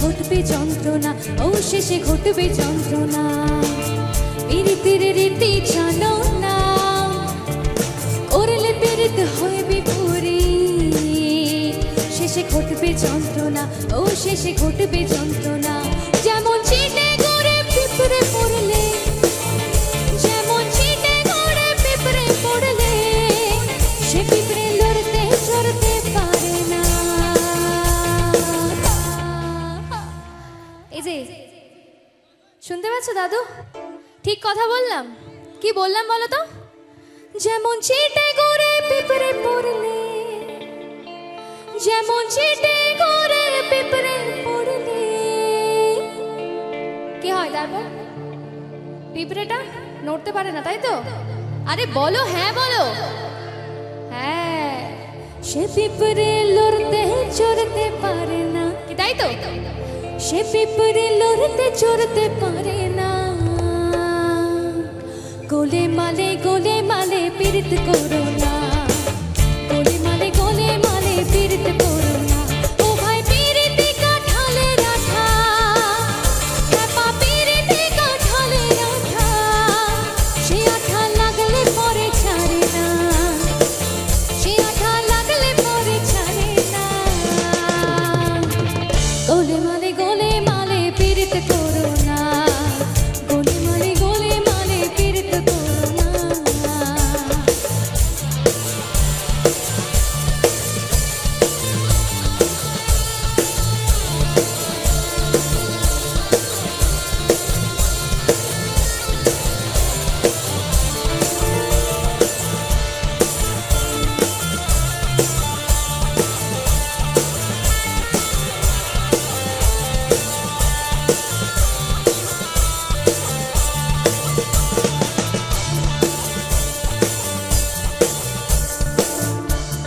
ঘটবে যন্ত্রণা, শেষে ঘটবে যন্ত্রণা। পীড়িতের রীতি জানো না, করলে পীড়িত হয় বিপরীত। শেষে ঘটবে যন্ত্রণা, শেষে ঘটবে যন্ত্রণা। যেমন চিটে করে পিঁপড়ে পড়লে, যেমন চিটে করে পিঁপড়ে পড়লে, সে পিঁপড়ে লড়তে চড়তে পারে না। এই যে শুনতে পাচ্ছ দাদু, ঠিক কথা বললাম? কি বললাম বলো তো? যেমন চিটে করে পিঁপড়ে পড়লে, যেমন চিটে করে পিঁপড়ে পড়লে কি হয় তারপর? পিঁপড়েটা নড়তে পারে না, তাই তো? আরে বলো, হ্যাঁ বলো। হ্যাঁ, সে পিঁপড়ে লড়তে চড়তে পারে না, কি তাই তো? সে পিঁপড়ে লড়তে চড়তে পারে না। গোলে মালে পীড়িত করো না।